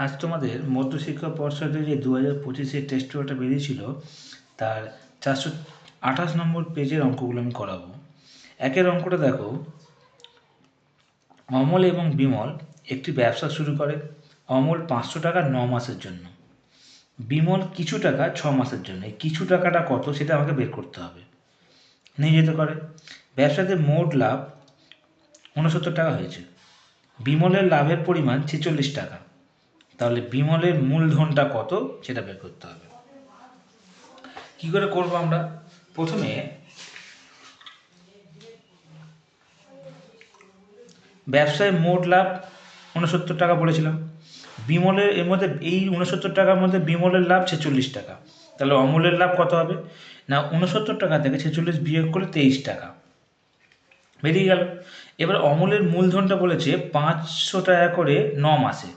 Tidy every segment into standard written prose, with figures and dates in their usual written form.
আজ তোমাদের মধ্যশিক্ষা পর্ষদে যে 2025-এর টেস্ট পেপারটা বেরিয়েছিল তার 428 নম্বর পেজের অঙ্কগুলো আমি করাবো। একের অঙ্কটা দেখো, অমল এবং বিমল একটি ব্যবসা শুরু করে। অমল 500 টাকা 9 মাসের জন্য, বিমল কিছু টাকা 6 মাসের জন্য। এই কিছু টাকাটা কত সেটা আমাকে বের করতে হবে। নিয়ে যেতে পারে। ব্যবসাতে মোট লাভ 69 টাকা হয়েছে, বিমলের লাভের পরিমাণ 46 টাকা। তাহলে বিমলের মূলধনটা কত সেটা বের করতে হবে। কি করে করব আমরা? প্রথমে ব্যবসায় মোট লাভ 69 টাকা বলেছিলাম, বিমলের এর মধ্যে এই 69 টাকার মধ্যে বিমলের লাভ 46 টাকা। তাহলে অমলের লাভ কত হবে না, 69 টাকা থেকে 46 বিয়োগ করে 23 টাকা বেরিয়ে গেল। এবার অমলের মূলধনটা বলেছে 500 টাকা করে 9 মাসে,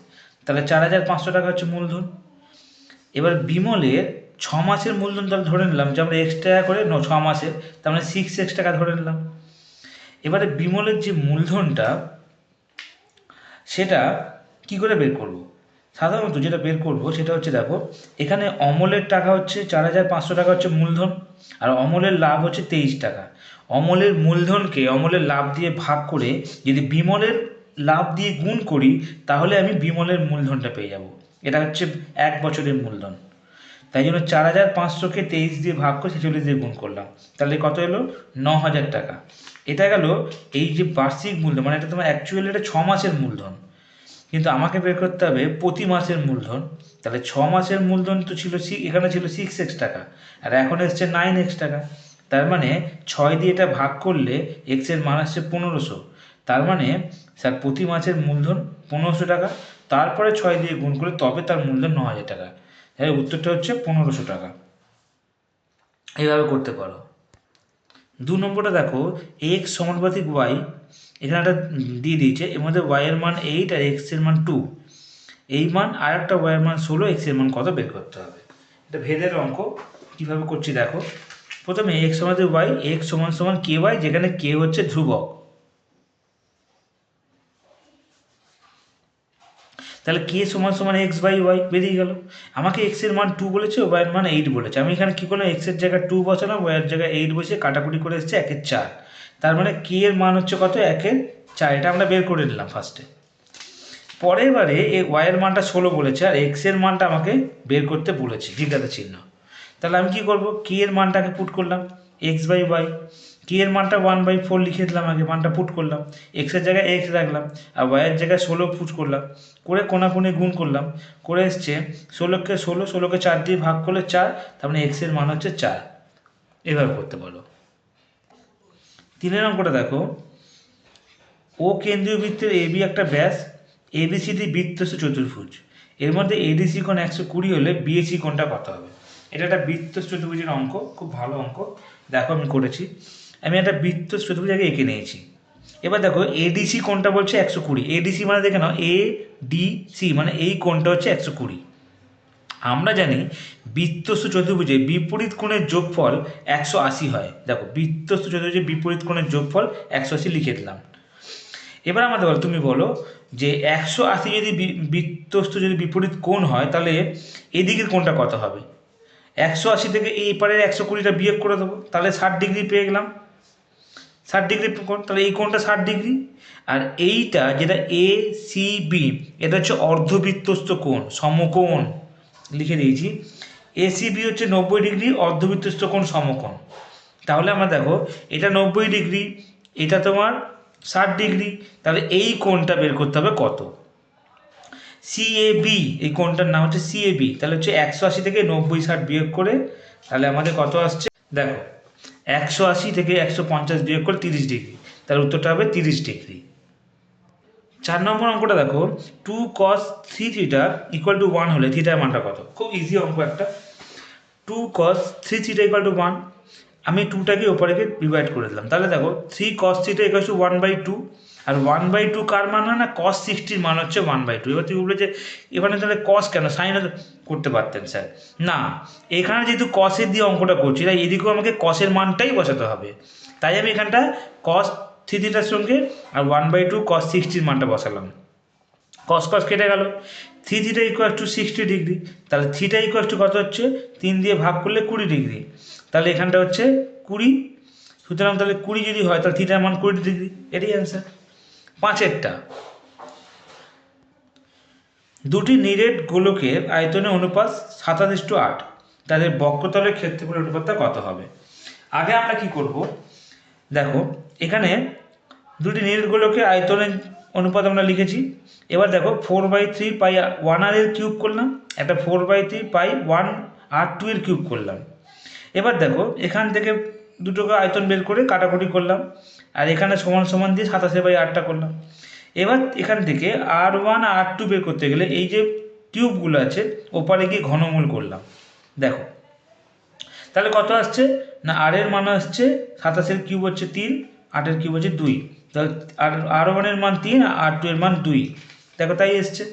তাহলে 4500 টাকা হচ্ছে মূলধন। এবার বিমলের 6 মাসের মূলধন তাহলে ধরে নিলাম যে আমরা এক্স টাকা করে 6 মাসের, তার মানে 6x টাকা ধরে নিলাম। এবারে বিমলের যে মূলধনটা সেটা কি করে বের করব? সাধারণত যেটা বের করব সেটা হচ্ছে, দেখো এখানে অমলের টাকা হচ্ছে 4500 টাকা হচ্ছে মূলধন, আর অমলের লাভ হচ্ছে 23 টাকা। অমলের মূলধনকে অমলের লাভ দিয়ে ভাগ করে যদি বিমলের লাভ দিয়ে গুণ করি তাহলে আমি বিমলের মূলধনটা পেয়ে যাব। এটা হচ্ছে 1 বছরের মূলধন। তাই জন্য 4500কে 23 দিয়ে ভাগ করে 46 দিয়ে গুণ করলাম, তাহলে কত এলো? 9000 টাকা। এটা গেল এই যে বার্ষিক মূলধন, মানে এটা তোমার অ্যাকচুয়ালি এটা 6 মাসের মূলধন, কিন্তু আমাকে বের করতে হবে প্রতি মাসের মূলধন। তাহলে 6 মাসের মূলধন তো ছিল এখানে ছিল 6x টাকা, আর এখন এসছে 9x টাকা। তার মানে 6 দিয়ে এটা ভাগ করলে এক্স এর মান আসছে 1500। তার মানে স্যার প্রতি মাসের মূলধন 1500 টাকা, তারপরে 6 দিয়ে গুণ করে তবে তার মূলধন 9000 টাকা। হ্যাঁ, উত্তরটা হচ্ছে 1500 টাকা। এইভাবে করতে পারো। 2 নম্বরটা দেখো, এক্স সমানুপাতিক ওয়াই, এখানে একটা দিয়ে দিয়েছে, এর মধ্যে ওয়াই এর মান 8 আর এক্স এর মান 2। এই মান আর একটা ওয়াই এর মান 16, এক্স এর মান কত বের করতে হবে। এটা ভেদের অঙ্ক। কীভাবে করছি দেখো, প্রথমে এক্স সমানুপাতিক ওয়াই, এক্স সমান সমান কে ওয়াই, যেখানে কে হচ্ছে ধ্রুবক। তাহলে কে সমান সমান এক্স বাই ওয়াই বেরিয়ে গেল। আমাকে এক্স এর মান 2 বলেছে, ওয়াই এর মান 8 বলেছে। আমি এখানে কী করলাম, এক্স এর জায়গায় 2 বসালাম, ওয়াই এর জায়গায় 8 বসে কাটাকুটি করে এসছে 1/4। তার মানে কে এর মান হচ্ছে কত, 1/4। এটা আমরা বের করে নিলাম ফার্স্টে। পরের বারে এই ওয়াই এর মানটা 16 বলেছে, আর এক্স এর মানটা আমাকে বের করতে বলেছে জিজ্ঞাসা চিহ্ন। তাহলে আমি কি করব, কে এর মানটাকে পুট করলাম, এক্স বাই ওয়াই। কে এর মানটা 1/4 লিখে দিলাম, আগে মানটা পুট করলাম, এক্সের জায়গায় এক্স রাখলাম, আর ওয়াইয়ের জায়গায় 16 পুট করলাম, করে কোনাকুনি গুণ করলাম, করে এসছে 16কে 16কে 4 দিয়ে ভাগ করলে 4, তার মানে এক্স এর মান হচ্ছে 4। এভাবে করতে পারো। 3 অঙ্কটা দেখো, ও কেন্দ্রীয় বৃত্তের এবি একটা ব্যাস, এবিসিডি বৃত্তস্থ চতুর্ভুজ, এর মধ্যে এডিসি কোণ 120 হলে বিএসি কোণটা কত হবে। এটা একটা বৃত্তস্থ চতুর্ভুজের অঙ্ক, খুব ভালো অঙ্ক। দেখো আমি করেছি, আমি একটা বৃত্তস্থ চতুর্ভুজ আগে এঁকে নিয়েছি। এবার দেখো এডিসি কোণটা বলছে 120, এডিসি মানে দেখে নাও এ ডি সি, মানে এই কোণটা হচ্ছে 120। আমরা জানি বৃত্তস্থ চতুর্ভুজে বিপরীত কোণের যোগফল 180 হয়। দেখো বৃত্তস্থ চতুর্ভুজে বিপরীত কোণের যোগফল 180 লিখে দিলাম। এবার আমাদের বলো, তুমি বলো যে 180 যদি বৃত্তস্থ যদি বিপরীত কোণ হয় তাহলে এদিকের কোণটা কত হবে। 180 থেকে এই পারের 120টা বিয়োগ করে দেবো, তাহলে 60 ডিগ্রি পেয়ে গেলাম। 60 ডিগ্রি কোণ, তাহলে এই কোণটা 60 ডিগ্রি। আর এইটা যেটা এ সি বি, এটা হচ্ছে অর্ধবৃত্তস্থ কোণ, সমকোণ লিখে দিয়েছি। এসিবি হচ্ছে 90 ডিগ্রি, অর্ধবৃত্তস্থ কোণ সমকোণ। তাহলে আমরা দেখো এটা 90 ডিগ্রি, এটা তোমার 60 ডিগ্রি, তাহলে এই কোণটা বের করতে হবে কত। সিএবি, এই কোণটার নাম হচ্ছে সিএবি। তাহলে হচ্ছে 180 থেকে 90 60 বিয়োগ করে তাহলে আমাদের কত আসছে দেখো, 180 থেকে 150 বিয়োগ করে 30 ডিগ্রি, তাহলে উত্তরটা হবে 30 ডিগ্রি। 4 নম্বর অঙ্কটা দেখো, 2 cos 3 থিটা ইকুয়াল টু 1 হলে থিটার মানটা কত। খুব ইজি অঙ্ক একটা। 2 cos 3 থিটা ইকুয়াল টু 1, আমি 2টাকে ওপরেকে ডিভাইড করে দিলাম, তাহলে দেখো 3 cos থিটা ইকুয়াল টু 1/2, আর 1/2 কার মান হয় না, cos 60 মান হচ্ছে 1/2। এবার তুমি বলবে যে এখানে তাহলে cos কেন, সাইন করতে পারতেন স্যার। না, এখানে যেহেতু cosের দিয়ে অঙ্কটা করছি তাই এদিকেও আমাকে cosের মানটাই বসাতে হবে। তাই আমি এখানটা cos 3 থিটার সঙ্গে আর 1/2 cos 60 মানটা বসালাম। কস কস কেটে গেল, three theta equal to 60 degree, তাহলে থিটা ইকুয়াল টু কত হচ্ছে 3 দিয়ে ভাগ করলে 20 ডিগ্রি, তাহলে এখানটা হচ্ছে 20। সুতরাং তাহলে 20 যদি হয় তাহলে থিটার মান 20 ডিগ্রি, এটাই অ্যান্সার। 5এরটা, দুটি নিরেট গোলকের আয়তনের অনুপাত 27:8, তাদের বক্রতলের ক্ষেত্রফলের অনুপাতটা কত হবে? আগে আমরা কি করব, দেখো এখানে দুটি নিরেট গোলকের আয়তনের অনুপাত আমরা লিখেছি। এবার দেখো 4/3 পাই 1r এর কিউব করলাম, একটা 4/3 পাই 1r2 এর কিউব করলাম। এবার দেখো এখান থেকে দুটোকে আয়তন বের করে কাটাকুটি করলাম, আর এখানে সমান সমান দিয়ে 27/8টা করলাম। এবার এখান থেকে r1 r2 বের করতে গেলে এই যে টিউবগুলো আছে ওপারে গিয়ে ঘনমূল করলাম। দেখো তাহলে কত আসছে না, আর এর মান আসছে 27 কিউব হচ্ছে 3, 8 এর কিউব হচ্ছে 2, তাহলে r1 এর মান 3 আর r2 এর মান 2, দেখো তাই এসছে।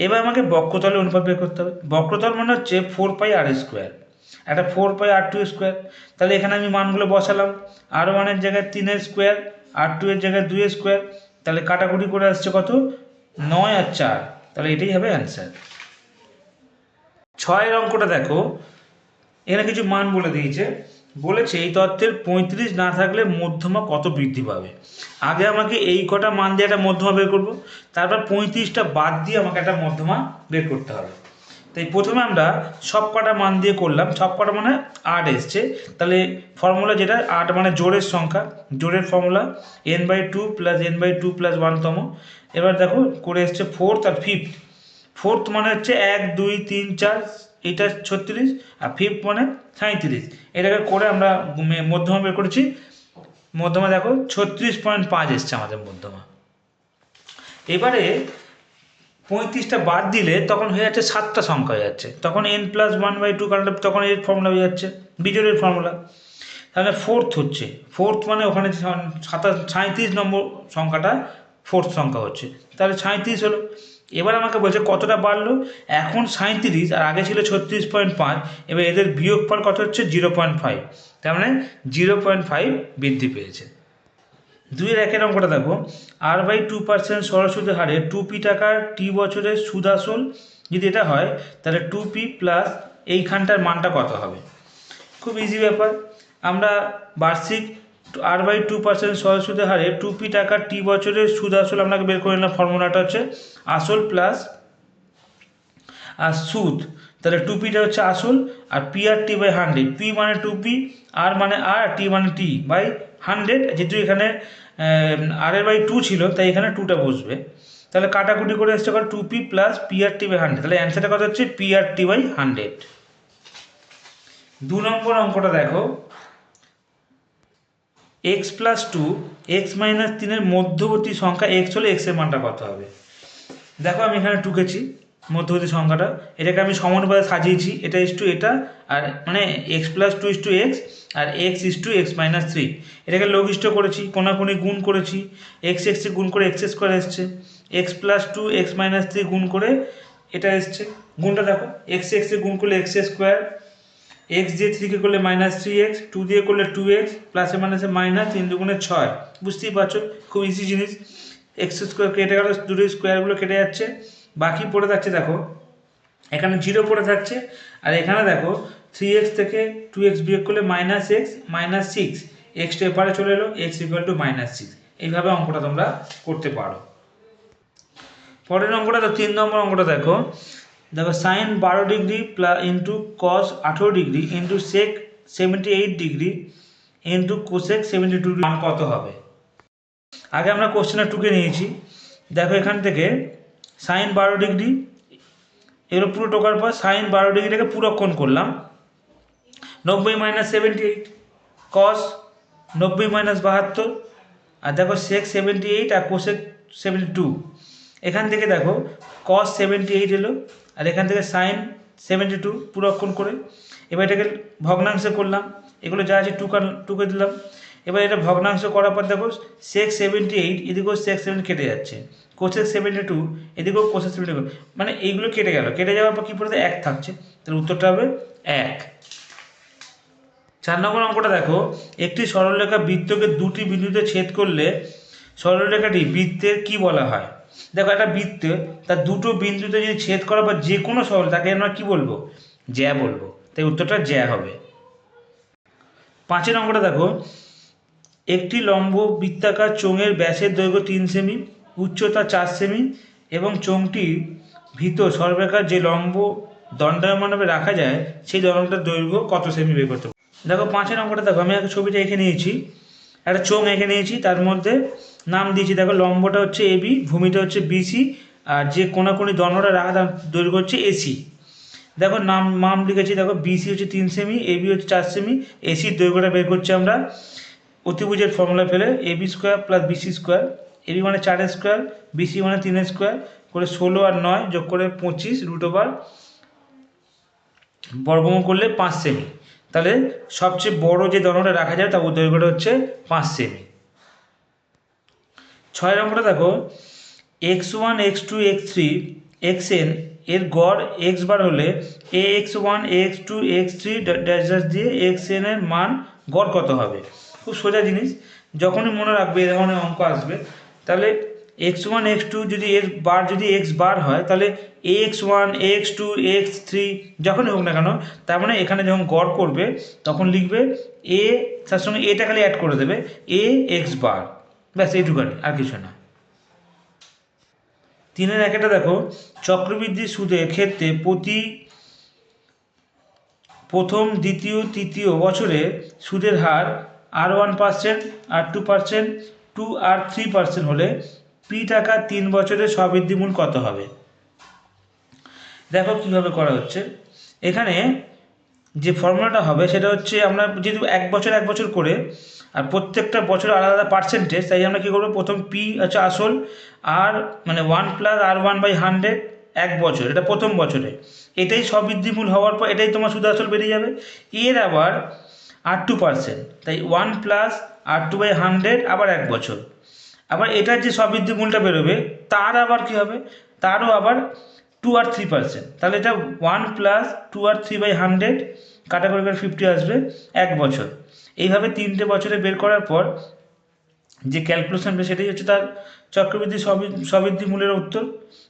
এবার আমাকে বক্রতলের অনুপাত বের করতে হবে। বক্রতল মানে হচ্ছে 4πr², একটা 4πr², তাহলে এখানে আমি মানগুলো বসালাম, r1 এর জায়গায় 3 স্কোয়ার, r2 এর জায়গায় 2 স্কোয়ার, তাহলে কাটাকুটি করে আসছে কত 9 আর 4, তাহলে এটাই হবে অ্যান্সার। 6এর অঙ্কটা দেখো, এখানে কিছু মান বলে দিয়েছে, বলেছে এই তথ্যের 35 না থাকলে মধ্যমা কত বৃদ্ধি পাবে। আগে আমাকে এই কটা মান দিয়ে একটা মধ্যমা বের করব, তারপর 35টা বাদ দিয়ে আমাকে একটা মধ্যমা বের করতে হবে। তাই প্রথমে আমরা সব কটা মান দিয়ে করলাম, সব কটা মানে 8 এসছে, তাহলে ফর্মুলা যেটা 8 মানে জোড়ের সংখ্যা, জোড়ের ফর্মুলা n/2 + n/2 + 1তম। এবার দেখো করে এসছে 4th আর 5th। 4th মানে হচ্ছে 1 2 3 4, এইটা 36, আর 5th মানে 37। এটাকে করে আমরা মধ্যমা বের করেছি। মধ্যমা দেখো 36.5 এসছে আমাদের মধ্যমা। এবারে 35টা বাদ দিলে তখন হয়ে যাচ্ছে 7টা সংখ্যা হয়ে যাচ্ছে, তখন n+1/2, কারণ তখন এর ফর্মুলা হয়ে যাচ্ছে বিজোড়ের ফর্মুলা। তাহলে 4th হচ্ছে, 4th মানে ওখানে 37 নম্বর সংখ্যাটা 4th সংখ্যা হচ্ছে, তাহলে 37 হলো। এবার আমাকে বলছে কতটা বাড়লো, এখন 37 আর আগে ছিল 36.5, এবার এদের বিয়োগফল কত হচ্ছে 0.5, তার মানে 0.5 বৃদ্ধি পেয়েছে। 2-এর 1-এর অঙ্কটা দেখো, r/2% সরল সুদের হারে 2p টাকার টি বছরের সুদ আসল যদি এটা হয়, তাহলে 2p প্লাস এইখানটার মানটা কত হবে। খুব ইজি ব্যাপার, আমরা বার্ষিক r/2% সরল সুদের হারে 2p টাকার টি বছরের সুদ আসল আপনাকে বের করে নিলাম। ফর্মুলাটা হচ্ছে আসল প্লাস আর সুদ, তাহলে 2pটা হচ্ছে আসল, আর p/100, p মানে 2p, r মানে r, t মানে t বাই 100, যেহেতু এখানে r/2 ছিল তাই এখানে 2টা বসবে, তাহলে কাটাকুটি করে এসছে কত 2p প্লাস p/100, তাহলে অ্যান্সারটা কত হচ্ছে p/100। 2 নম্বর অঙ্কটা দেখো, x + 2 x - 3 এর মধ্যবর্তী সংখ্যা x হলে x এর মানটা কত হবে। দেখো আমি এখানে টুকেছি মধ্যবর্তী সংখ্যাটা, এটাকে আমি সমানুপাতে সাজিয়েছি, এটা এটা, আর মানে x + 2 x আর x x - 3, এটাকে লঘিষ্ঠ করেছি, কোণাকুণি গুণ করেছি, x এ গুণ করে x² এসছে, x + 2 x - 3 গুণ করে এটা এসছে, গুণটা দেখো x এ গুণ করলে x², x দিয়ে 3কে করলে -3x, 2 দিয়ে করলে 2x, প্লাসে মাইনাসে মাইনাস, 3 দুগুণে 6, বুঝতেই পারছো খুব ইজি জিনিস। x² কেটে গেল, দুটো স্কোয়ারগুলো কেটে যাচ্ছে, বাকি পড়ে থাকছে দেখো এখানে 0 পড়ে থাকছে, আর এখানে দেখো 3x থেকে 2x বিয়োগ করলে -x -6, এক্সটা এপারে চলে এলো, x = -6। এইভাবে অঙ্কটা তোমরা করতে পারো। পরের অঙ্কটা তো 3 নম্বর অঙ্কটা দেখো, sin 12 degree into cos 18 degree into sec 78 degree into cosec 72 degree মান কত হবে। আগে আমরা কোশ্চেনটা টুকে নিয়েছি, দেখো এখান থেকে sin 12 ডিগ্রি এগুলো পুরো টোকার পর sin 12 ডিগ্রিটাকে পুরক্ষণ করলাম, 90 - 78, cos 90 - 72, আর দেখো sec 78 আর cosec 72, এখান থেকে দেখো cos 78 এলো, আর এখান থেকে sin 72 পুরক্ষণ করে, এবার এটাকে ভগ্নাংশে করলাম, এগুলো যা আছে টুকে দিলাম। এবার এটা ভগ্নাংশ করার পর দেখো sec 78 এদিকেও sec 70 কেটে যাচ্ছে, cosec 72 এদিকেও cosec 72, মানে এইগুলো কেটে গেল, কেটে যাওয়ার পর কী পড়ে 1 থাকছে, তাহলে উত্তরটা হবে 1। 4 নম্বর অঙ্কটা দেখো, একটি সরলরেখা বৃত্তকে দুটি বিন্দুতে ছেদ করলে সরলরেখাটি বৃত্তের কি বলা হয়। দেখো একটা বৃত্তে তার দুটো বিন্দুতে যদি ছেদ করা বা যে কোনো সরল তাকে আমরা কী বলবো, জ্যা বলবো। তাই উত্তরটা জ্যা হবে। 5 নম্বরটা দেখো, একটি লম্ব বৃত্তাকার চোঙের ব্যাসের দৈর্ঘ্য 3 সেমি, উচ্চতা 4 সেমি এবং চোঙটির ভিতর সর্বাকার যে লম্ব দণ্ডায়মানভাবে রাখা যায় সেই দণ্ডটার দৈর্ঘ্য কত সেমি বের করতে হবে। দেখো 5 নম্বরটা দেখো, আমি একটা ছবিটা এঁকে নিয়েছি, একটা চোঙ এঁকে নিয়েছি, তার মধ্যে নাম দিয়েছি। দেখো লম্বটা হচ্ছে এবি, ভূমিটা হচ্ছে বিসি, আর যে কোনাকুনি দণ্ডটা রাখা তার দৈর্ঘ্য হচ্ছে এসি। দেখো নাম লিখেছি, দেখো বিসি হচ্ছে 3 সেমি, এবি হচ্ছে 4 সেমি, এসির দৈর্ঘ্যটা বের করছি আমরা অতিভুজের ফর্মুলা ফেলে, AB square plus BC square, AB মানে 4 স্কোয়ার, বিসি মানে 3 স্কোয়ার করে 16 আর 9 যোগ করে 25 √ বর্গমূল করলে 5 সেমি। তাহলে সবচেয়ে বড় যে দণ্ডটা রাখা যায় তার দৈর্ঘ্যটা হচ্ছে 5 সেমি। 6 নম্বরটা দেখো, x1 x2 x3 xn এর গড় x বার হলে ax1 ax2 x3 dash dash দিয়ে xn এর মান গড় কত হবে। খুব সোজা জিনিস, যখনই মনে রাখবে এ ধরনের অঙ্ক আসবে তাহলে x1 x2 যদি এর বার যদি x বার হয় তাহলে ax1 ax2 x3 যখনই হোক না কেন, তার মানে এখানে যখন গড় করবে তখন লিখবে a, তার সঙ্গে এটা খালি অ্যাড করে দেবে a x বার, ব্যাস এইটুখানি, আর কিছু না। 3-এর 1-টা দেখো, চক্রবৃদ্ধি সুদের ক্ষেত্রে প্রথম দ্বিতীয় তৃতীয় বছরে সুদের হার R1%, R2%, 2 আর 3% হলে পি টাকা 3 বছরের স্ববৃদ্ধি মূল কত হবে। দেখো কীভাবে করা হচ্ছে। এখানে যে ফর্মুলাটা হবে সেটা হচ্ছে, আমরা যেহেতু এক বছর করে আর প্রত্যেকটা বছর আলাদা আলাদা পার্সেন্টেজ, তাই আমরা কী করবো, প্রথম পি হচ্ছে আসল, আর মানে 1 + R1/100 এক বছর, এটা প্রথম বছরে, এটাই স্ববৃদ্ধিমূল হওয়ার পর এটাই তোমার সুদ আসল বেরিয়ে যাবে। এর আবার R2%, তাই 1 + R2/100 আবার এক বছর, আবার এটার যে স্ববৃদ্ধিমূলটা বেরোবে তার আবার কী হবে, তারও আবার 2 আর 3%, তাহলে এটা 1 + 2 আর 3/100 কাটাকুটি করে 50 আসবে এক বছর। এইভাবে 3টে বছরে বের করার পর যে ক্যালকুলেশনটা সেটাই হচ্ছে তার চক্রবৃদ্ধি স্ববৃদ্ধি মূলের উত্তর।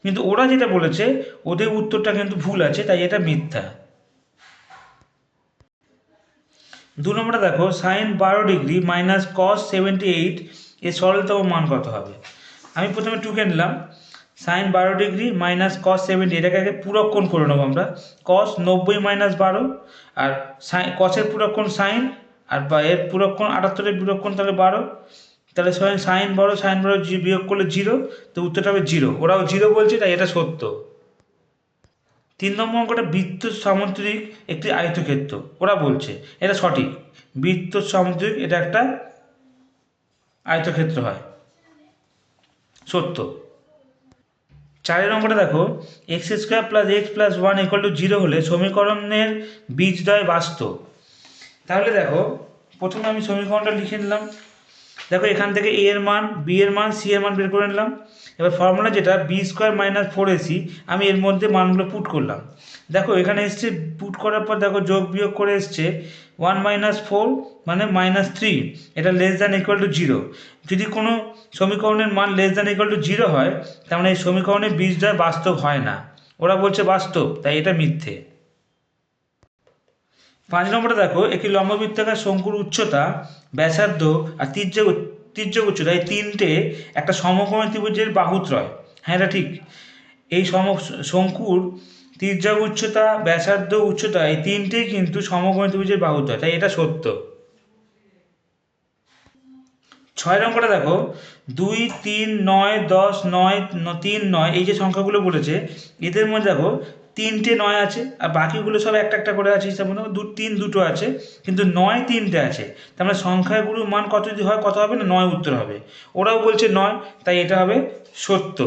কিন্তু ওরা যেটা বলেছে ওদের উত্তরটা কিন্তু ভুল আছে, তাই এটা মিথ্যা। 2 নম্বরটা দেখো, sin 12° - cos 78 এর সরলতম মান কত হবে। আমি প্রথমে 2 নিলাম, sin 12° - cos 70, এটাকে আগে পূরক কোণ করে নেবো আমরা, cos 90 - 12, আর cosের পূরক কোণ sin, আর এর পূরক কোণ 78 এর পূরক কোণ তাহলে 12, তাহলে sin 12 বিয়োগ করলে 0, তো উত্তরটা হবে 0। ওরাও 0 বলছে, তাই এটা সত্য। 3 নম্বর অঙ্কটা বৃত্ত সামুদ্রিক একটি আয়তক্ষেত্র, ওরা বলছে এটা সঠিক, বৃত্ত সামুদ্রিক এটা একটা আয়তক্ষেত্র হয়, সত্য। 4 নম্বরটা দেখো, x² + x + 1 = 0 হলে সমীকরণের বীজদ্বয় বাস্তব। তাহলে দেখো প্রথমে আমি সমীকরণটা লিখে নিলাম, দেখো এখান থেকে a এর মান, b এর মান, c এর মান বের করে নিলাম। এবার ফর্মুলা যেটা b² - 4ac, আমি এর মধ্যে মানগুলো পুট করলাম। দেখো এখানে এসছে, পুট করার পর দেখো যোগ বিয়োগ করে এসছে 1 - 4 মানে -3, এটা <= 0। যদি কোনো সমীকরণের মান <= 0 হয় তার মানে এই সমীকরণের বীজদ্বয় বাস্তব হয় না, ওরা বলছে বাস্তব, তাই এটা মিথ্যে। 5 নম্বরে দেখো, একটি লম্ববৃত্তাকার শঙ্কুর উচ্চতা, ব্যাসার্ধ আর তির্যক উচ্চতা এই তিনটে একটা সমকোণী ত্রিভুজের বাহুত্রয়। হ্যাঁ এটা ঠিক, এই শঙ্কুর তির্যক উচ্চতা, ব্যাসার্ধ, উচ্চতা এই তিনটেই কিন্তু সমকোণী ত্রিভুজের বাহুত্রয়, তাই এটা সত্য। 6 নম্বরে দেখো, 2, 3, 9, 10, 9, 3, 9 এই যে সংখ্যাগুলো বলেছে এদের মধ্যে দেখো 3টে 9 আছে আর বাকিগুলো সব একটা একটা করে আছে, হিসাব মতো 3 দুটো আছে, কিন্তু 9 3টে আছে। তার মানে সংখ্যাগুলোর মান কত যদি হয় কত হবে না, 9 উত্তর হবে। ওরাও বলছে 9, তাই এটা হবে সত্য।